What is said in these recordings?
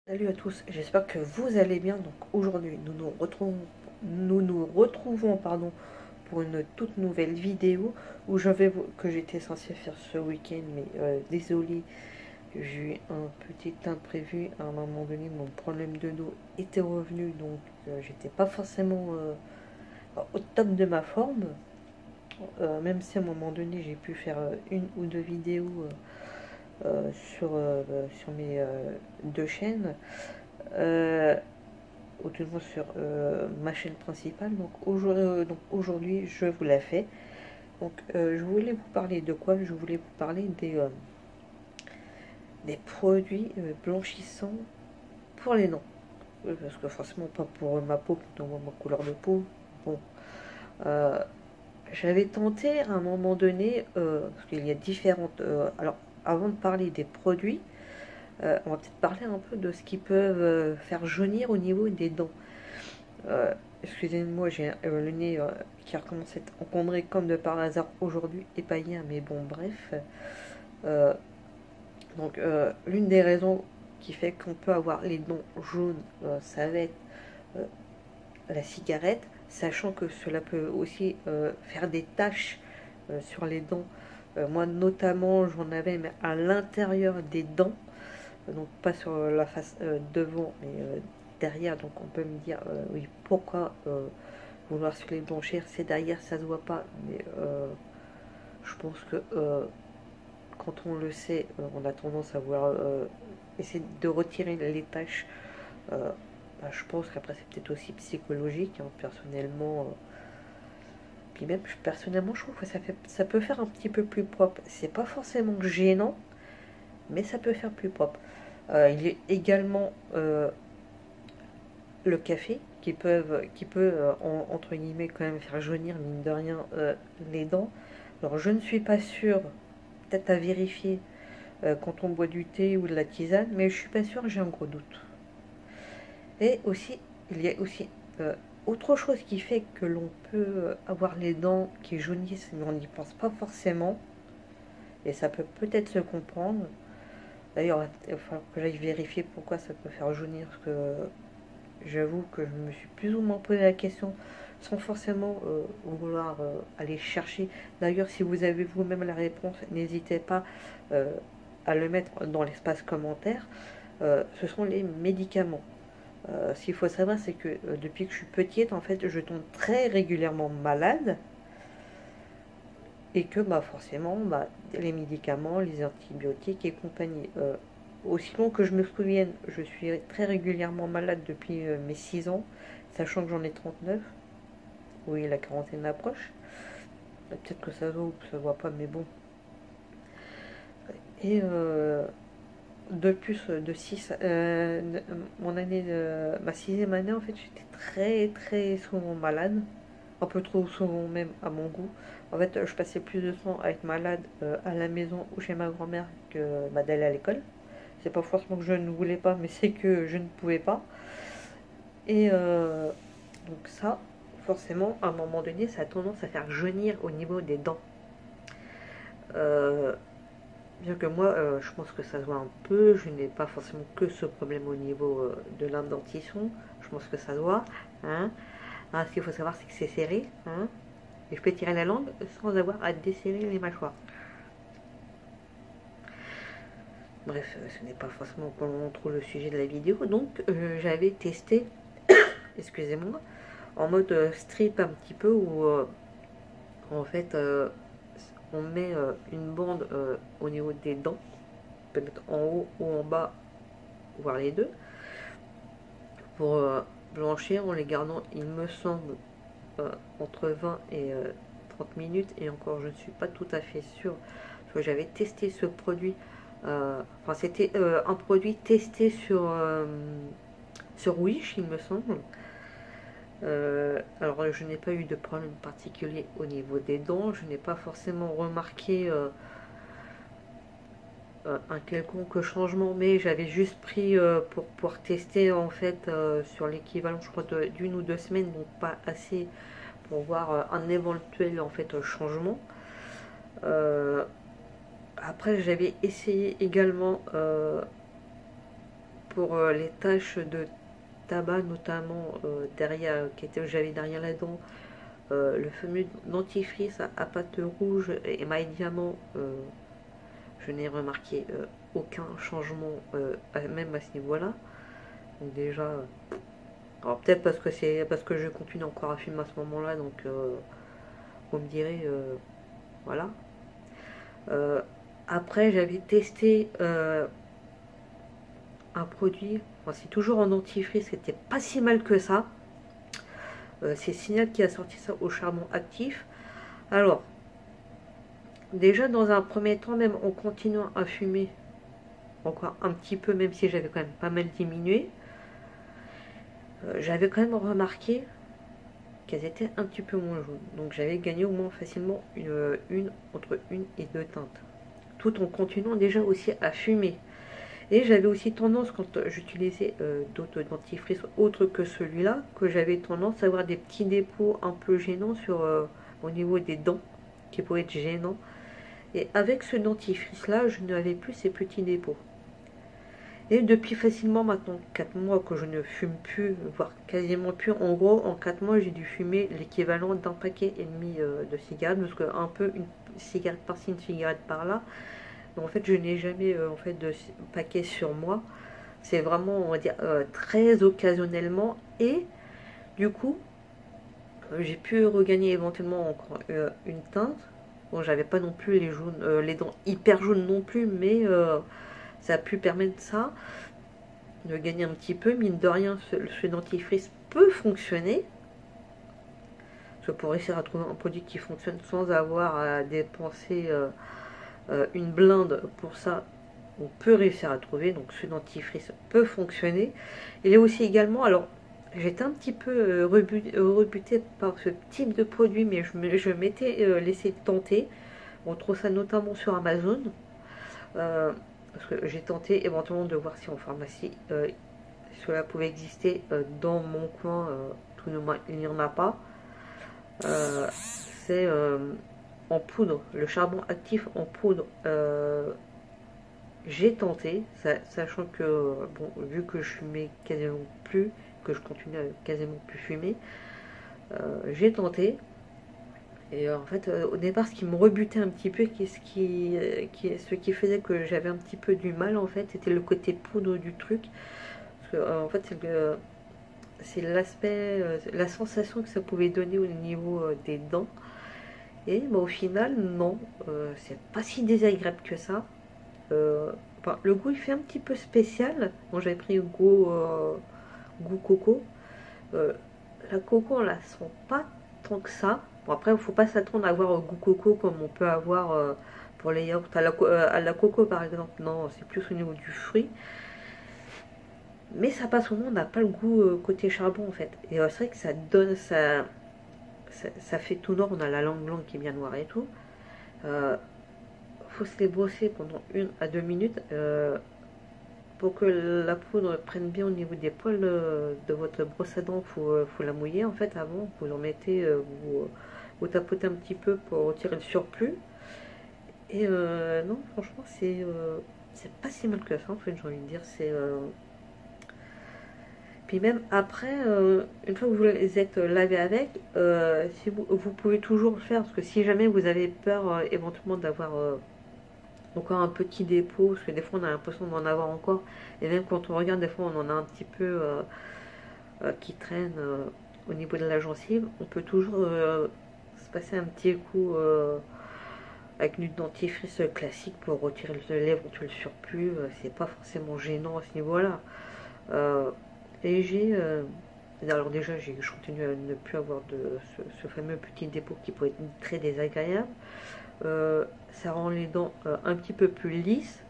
Salut à tous, j'espère que vous allez bien. Donc aujourd'hui, nous nous retrouvons pour une toute nouvelle vidéo que j'étais censé faire ce week-end, mais désolé, j'ai eu un petit imprévu. À un moment donné, mon problème de dos était revenu, donc j'étais pas forcément au top de ma forme. Même si à un moment donné, j'ai pu faire une ou deux vidéos sur mes deux chaînes. Euh, ou tout le moins sur ma chaîne principale. Donc aujourd'hui, je vous la fais. Je voulais vous parler de quoi? Je voulais vous parler des produits blanchissants pour les dents. Parce que forcément pas pour ma peau, dans ma couleur de peau. Bon, euh, j'avais tenté à un moment donné, parce qu'il y a différentes... alors, avant de parler des produits, on va peut-être parler un peu de ce qui peuvent faire jaunir au niveau des dents. Euh, Excusez-moi, j'ai le nez qui a recommencé à être encombré comme de par hasard aujourd'hui et pas hier, mais bon, bref. Euh, L'une des raisons qui fait qu'on peut avoir les dents jaunes, ça va être euh, la cigarette, sachant que cela peut aussi faire des taches sur les dents. Moi, notamment, j'en avais mais à l'intérieur des dents, donc pas sur la face devant, mais derrière. Donc on peut me dire, oui, pourquoi vouloir se les blanchir, c'est derrière, ça se voit pas, mais je pense que quand on le sait, on a tendance à vouloir essayer de retirer les taches. Euh, Je pense qu'après c'est peut-être aussi psychologique, hein, personnellement. Puis même personnellement, je trouve que ça peut faire un petit peu plus propre. C'est pas forcément gênant, mais ça peut faire plus propre. Il y a également le café qui peut entre guillemets quand même faire jaunir mine de rien les dents. Alors je ne suis pas sûre, peut-être à vérifier quand on boit du thé ou de la tisane, mais je suis pas sûre, j'ai un gros doute. Et aussi, il y a aussi autre chose qui fait que l'on peut avoir les dents qui jaunissent, mais on n'y pense pas forcément, et ça peut peut-être se comprendre. D'ailleurs, il va falloir que j'aille vérifier pourquoi ça peut faire jaunir, parce que j'avoue que je me suis plus ou moins posé la question sans forcément vouloir aller chercher. D'ailleurs, si vous avez vous-même la réponse, n'hésitez pas euh, à le mettre dans l'espace commentaire. Ce sont les médicaments. Ce qu'il faut savoir, c'est que depuis que je suis petite, en fait, je tombe très régulièrement malade et que bah, forcément, bah, les médicaments, les antibiotiques et compagnie. Aussi long que je me souvienne, je suis très régulièrement malade depuis mes 6 ans, sachant que j'en ai 39. Oui, la quarantaine approche. Peut-être que ça se voit ou que ça se voit pas, mais bon. Et de plus, de 6, ma sixième année, en fait, j'étais très très souvent malade. Un peu trop souvent même à mon goût. En fait, je passais plus de temps à être malade à la maison ou chez ma grand-mère que d'aller à l'école. C'est pas forcément que je ne voulais pas, mais c'est que je ne pouvais pas. Et donc ça, forcément, à un moment donné, ça a tendance à faire jaunir au niveau des dents. Euh, Bien que moi, je pense que ça se voit un peu, je n'ai pas forcément que ce problème au niveau de l'indentition, je pense que ça se voit. Hein. Alors, ce qu'il faut savoir, c'est que c'est serré, hein, et je peux tirer la langue sans avoir à desserrer les mâchoires. Bref, ce n'est pas forcément pour le trop le sujet de la vidéo, donc j'avais testé, excusez-moi, en mode strip un petit peu, où en fait on met une bande au niveau des dents, peut mettre en haut ou en bas, voire les deux, pour blanchir en les gardant, il me semble, entre 20 et 30 minutes. Et encore, je ne suis pas tout à fait sûre, parce que j'avais testé ce produit. Enfin, c'était un produit testé sur Wish, il me semble. Alors, je n'ai pas eu de problème particulier au niveau des dents. Je n'ai pas forcément remarqué un quelconque changement, mais j'avais juste pris pour pouvoir tester en fait sur l'équivalent, je crois, d'une ou deux semaines, donc pas assez pour voir un éventuel en fait changement. Après, j'avais essayé également pour les taches de tabac, notamment derrière, j'avais derrière la dent, le fameux dentifrice à pâte rouge et émail diamant, je n'ai remarqué aucun changement, même à ce niveau-là. Donc déjà, alors peut-être parce que je continue encore à fumer à ce moment-là, donc vous me direz, voilà. Après, j'avais testé un produit, bon, c'est toujours en dentifrice, c'était pas si mal que ça. C'est Signal qui a sorti ça au charbon actif. Alors, déjà dans un premier temps, même en continuant à fumer encore un petit peu, même si j'avais quand même pas mal diminué, j'avais quand même remarqué qu'elles étaient un petit peu moins jaunes. Donc j'avais gagné au moins facilement entre une et deux teintes. Tout en continuant déjà aussi à fumer. Et j'avais aussi tendance, quand j'utilisais d'autres dentifrices autres que celui-là, que j'avais tendance à avoir des petits dépôts un peu gênants au niveau des dents, qui pouvaient être gênants. Et avec ce dentifrice-là, je n'avais plus ces petits dépôts. Et depuis facilement maintenant 4 mois que je ne fume plus, voire quasiment plus, en gros, en 4 mois, j'ai dû fumer l'équivalent d'un paquet et demi de cigarettes, parce que un peu une cigarette par-ci, une cigarette par-là. En fait, je n'ai jamais en fait de paquet sur moi. C'est vraiment, on va dire, très occasionnellement. Et du coup, j'ai pu regagner éventuellement encore une teinte. Bon, j'avais pas non plus les dents hyper jaunes non plus, mais ça a pu permettre ça, de gagner un petit peu. Mine de rien, ce dentifrice peut fonctionner. Parce que pour réussir à trouver un produit qui fonctionne sans avoir à dépenser une blinde pour ça, on peut réussir à trouver. Donc ce dentifrice peut fonctionner. Il est aussi également, alors j'étais un petit peu rebutée par ce type de produit, mais je m'étais laissé tenter. On trouve ça notamment sur Amazon, parce que j'ai tenté éventuellement de voir si en pharmacie cela pouvait exister. Dans mon coin, tout de moins il n'y en a pas. C'est en poudre, le charbon actif en poudre. J'ai tenté, sachant que, bon, vu que je fumais quasiment plus, que je continue à quasiment plus fumer, j'ai tenté. Et en fait, au départ, ce qui me rebutait un petit peu, ce qui faisait que j'avais un petit peu du mal, en fait, c'était le côté poudre du truc. Parce que, en fait, c'est l'aspect, la sensation que ça pouvait donner au niveau des dents. Et bah, au final, non, c'est pas si désagréable que ça. Enfin, le goût il fait un petit peu spécial. Bon, j'avais pris goût coco. Euh, la coco, on la sent pas tant que ça. Bon, après, il faut pas s'attendre à avoir goût coco comme on peut avoir pour les yaourts à la coco par exemple. Non, c'est plus au niveau du fruit. Mais ça passe au moins, on n'a pas le goût côté charbon en fait. Et c'est vrai que ça donne, ça fait tout noir. On a la langue blanche qui est bien noire et tout. Faut se les brosser pendant 1 à 2 minutes pour que la poudre prenne bien au niveau des poils de votre brosse à dents. Faut la mouiller en fait avant. Vous en mettez, vous tapotez un petit peu pour retirer le surplus. Et non, franchement, c'est pas si mal que ça en fait. J'ai envie de dire, puis même après, une fois que vous les êtes lavés avec, si vous pouvez toujours le faire, parce que si jamais vous avez peur éventuellement d'avoir encore un petit dépôt, parce que des fois on a l'impression d'en avoir encore, et même quand on regarde, des fois on en a un petit peu qui traîne au niveau de la gencive, on peut toujours se passer un petit coup avec une dentifrice classique pour retirer le lèvre ou le surplus, c'est pas forcément gênant à ce niveau-là. Et alors déjà, je continue à ne plus avoir ce fameux petit dépôt qui peut être très désagréable. Ça rend les dents un petit peu plus lisses,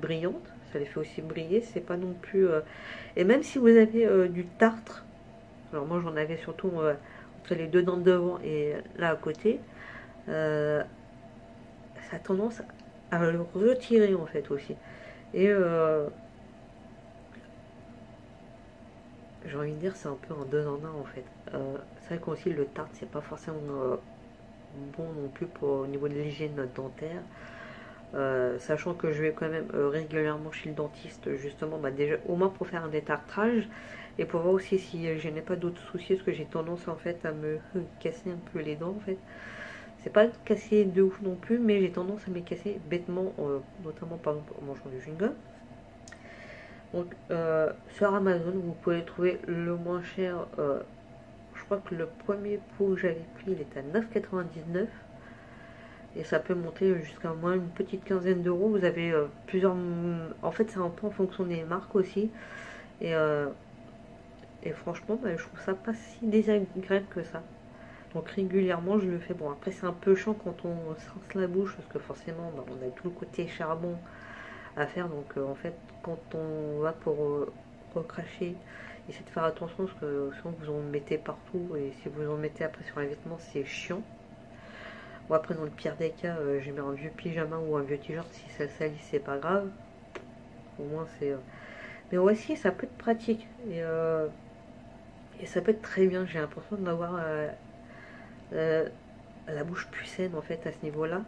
brillantes. Ça les fait aussi briller. C'est pas non plus. Et même si vous avez du tartre, alors moi j'en avais surtout entre les deux dents de devant et là à côté, ça a tendance à le retirer en fait aussi. Et j'ai envie de dire c'est un peu un deux en un en fait. C'est vrai qu'aussi le tartre c'est pas forcément bon non plus au niveau de l'hygiène dentaire. Sachant que je vais quand même régulièrement chez le dentiste, justement, bah, déjà au moins pour faire un détartrage et pour voir aussi si je n'ai pas d'autres soucis, parce que j'ai tendance en fait à me casser un peu les dents en fait. C'est pas casser de ouf non plus, mais j'ai tendance à me les casser bêtement, notamment par exemple en mangeant du chewing-gum. Donc sur Amazon, vous pouvez trouver le moins cher. Je crois que le premier pot que j'avais pris, il était à 9,99 et ça peut monter jusqu'à moins une petite quinzaine d'euros. Vous avez plusieurs. En fait, c'est un peu en fonction des marques aussi. Et, euh, et franchement, bah, je trouve ça pas si désagréable que ça. Donc régulièrement, je le fais. Bon, après, c'est un peu chiant quand on se rince la bouche parce que forcément, bah, on a tout le côté charbon à faire. Donc en fait, quand on va pour recracher, essayez de faire attention parce que sinon vous en mettez partout et si vous en mettez après sur un vêtement, c'est chiant. Bon, après, dans le pire des cas, je mets un vieux pyjama ou un vieux t-shirt. Si ça salit, c'est pas grave. Au moins, c'est. Mais ouais, si, ça peut être pratique. Et ça peut être très bien. J'ai l'impression d'avoir euh, la bouche plus saine, en fait, à ce niveau-là.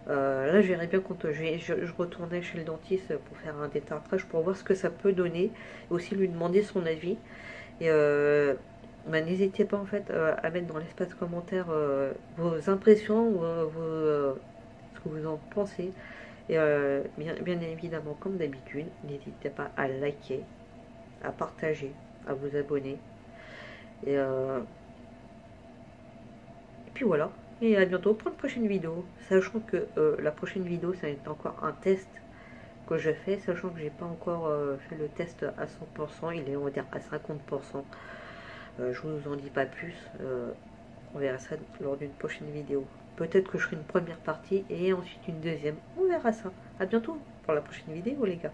Là, je verrais bien quand je retournais chez le dentiste pour faire un détartrage pour voir ce que ça peut donner. Et aussi lui demander son avis. Et bah, n'hésitez pas en fait à mettre dans l'espace commentaire vos impressions, ce que vous en pensez. Et bien évidemment, comme d'habitude, n'hésitez pas à liker, à partager, à vous abonner. Et, euh, et puis voilà. Et à bientôt pour une prochaine vidéo. Sachant que la prochaine vidéo, ça va être encore un test que je fais, sachant que j'ai pas encore fait le test à 100%, il est on va dire à 50%. Je vous en dis pas plus. On verra ça lors d'une prochaine vidéo. Peut-être que je ferai une première partie et ensuite une deuxième. On verra ça. A bientôt pour la prochaine vidéo les gars.